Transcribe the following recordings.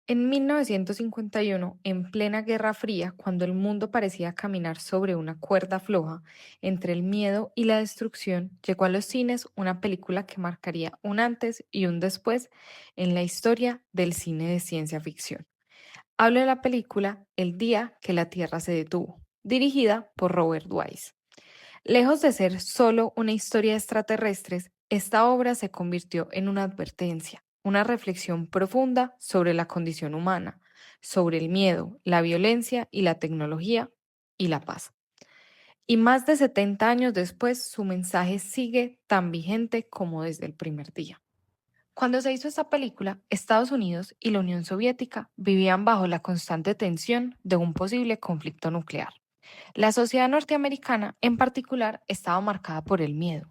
En 1951, en plena Guerra Fría, cuando el mundo parecía caminar sobre una cuerda floja entre el miedo y la destrucción, llegó a los cines una película que marcaría un antes y un después en la historia del cine de ciencia ficción. Hablo de la película El día que la Tierra se detuvo, dirigida por Robert Wise. Lejos de ser solo una historia de extraterrestres, esta obra se convirtió en una advertencia, una reflexión profunda sobre la condición humana, sobre el miedo, la violencia y la tecnología y la paz. Y más de 70 años después, su mensaje sigue tan vigente como desde el primer día. Cuando se hizo esta película, Estados Unidos y la Unión Soviética vivían bajo la constante tensión de un posible conflicto nuclear. La sociedad norteamericana, en particular, estaba marcada por el miedo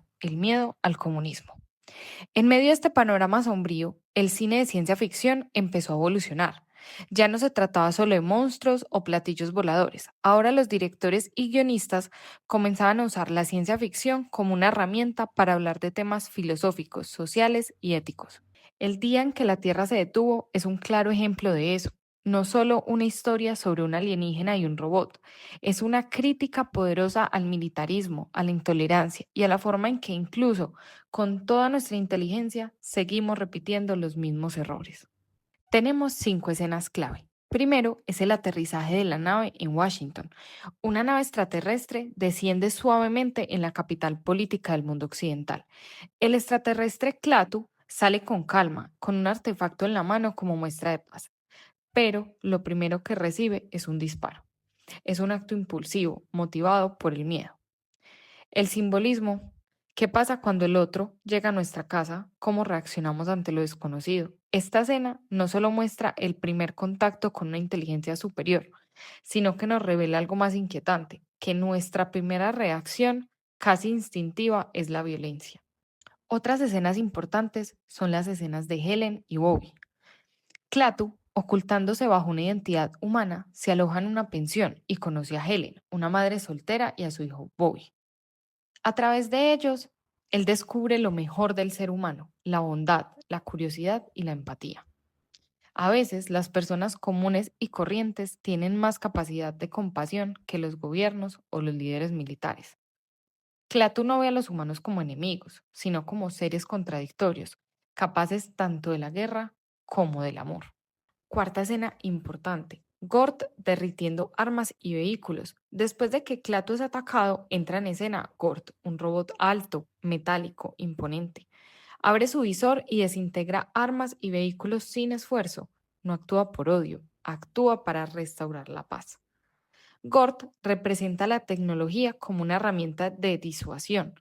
al comunismo. En medio de este panorama sombrío, el cine de ciencia ficción empezó a evolucionar. Ya no se trataba solo de monstruos o platillos voladores. Ahora los directores y guionistas comenzaban a usar la ciencia ficción como una herramienta para hablar de temas filosóficos, sociales y éticos. El día en que la Tierra se detuvo es un claro ejemplo de eso. No solo una historia sobre un alienígena y un robot, es una crítica poderosa al militarismo, a la intolerancia y a la forma en que incluso con toda nuestra inteligencia seguimos repitiendo los mismos errores. Tenemos 5 escenas clave. Primero es el aterrizaje de la nave en Washington. Una nave extraterrestre desciende suavemente en la capital política del mundo occidental. El extraterrestre Klaatu sale con calma, con un artefacto en la mano como muestra de paz, pero lo primero que recibe es un disparo. Es un acto impulsivo, motivado por el miedo. El simbolismo. ¿Qué pasa cuando el otro llega a nuestra casa? ¿Cómo reaccionamos ante lo desconocido? Esta escena no solo muestra el primer contacto con una inteligencia superior, sino que nos revela algo más inquietante, que nuestra primera reacción, casi instintiva, es la violencia. Otras escenas importantes son las escenas de Helen y Bobby. Klaatu, ocultándose bajo una identidad humana, se aloja en una pensión y conoce a Helen, una madre soltera, y a su hijo Bobby. A través de ellos, él descubre lo mejor del ser humano, la bondad, la curiosidad y la empatía. A veces, las personas comunes y corrientes tienen más capacidad de compasión que los gobiernos o los líderes militares. Klaatu no ve a los humanos como enemigos, sino como seres contradictorios, capaces tanto de la guerra como del amor. Cuarta escena importante. Gort derritiendo armas y vehículos. Después de que Klaatu es atacado, entra en escena Gort, un robot alto, metálico, imponente. Abre su visor y desintegra armas y vehículos sin esfuerzo. No actúa por odio, actúa para restaurar la paz. Gort representa la tecnología como una herramienta de disuasión,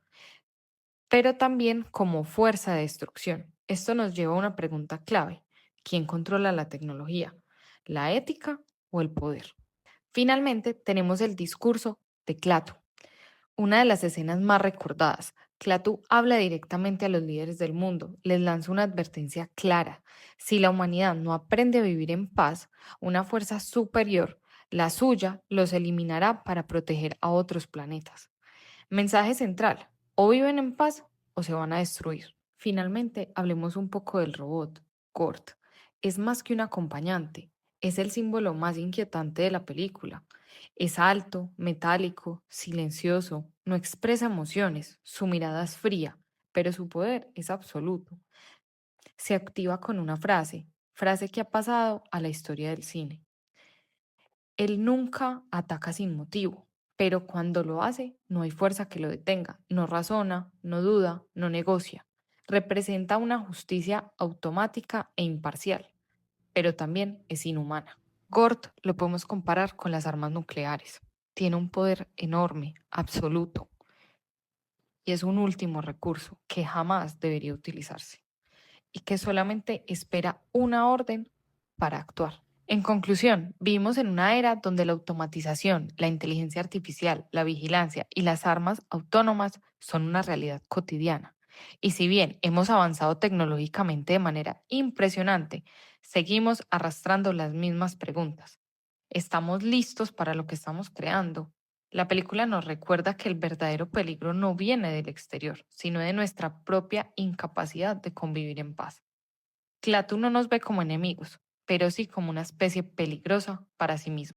pero también como fuerza de destrucción. Esto nos lleva a una pregunta clave. ¿Quién controla la tecnología? ¿La ética o el poder? Finalmente, tenemos el discurso de Klaatu, una de las escenas más recordadas. Klaatu habla directamente a los líderes del mundo, les lanza una advertencia clara. Si la humanidad no aprende a vivir en paz, una fuerza superior, la suya, los eliminará para proteger a otros planetas. Mensaje central, o viven en paz o se van a destruir. Finalmente, hablemos un poco del robot, Gort. Es más que un acompañante, es el símbolo más inquietante de la película. Es alto, metálico, silencioso, no expresa emociones, su mirada es fría, pero su poder es absoluto. Se activa con una frase, frase que ha pasado a la historia del cine. Él nunca ataca sin motivo, pero cuando lo hace, no hay fuerza que lo detenga. No razona, no duda, no negocia. Representa una justicia automática e imparcial, pero también es inhumana. Gort lo podemos comparar con las armas nucleares. Tiene un poder enorme, absoluto, y es un último recurso que jamás debería utilizarse y que solamente espera una orden para actuar. En conclusión, vivimos en una era donde la automatización, la inteligencia artificial, la vigilancia y las armas autónomas son una realidad cotidiana. Y si bien hemos avanzado tecnológicamente de manera impresionante, seguimos arrastrando las mismas preguntas. ¿Estamos listos para lo que estamos creando? La película nos recuerda que el verdadero peligro no viene del exterior, sino de nuestra propia incapacidad de convivir en paz. Klaatu no nos ve como enemigos, pero sí como una especie peligrosa para sí mismo.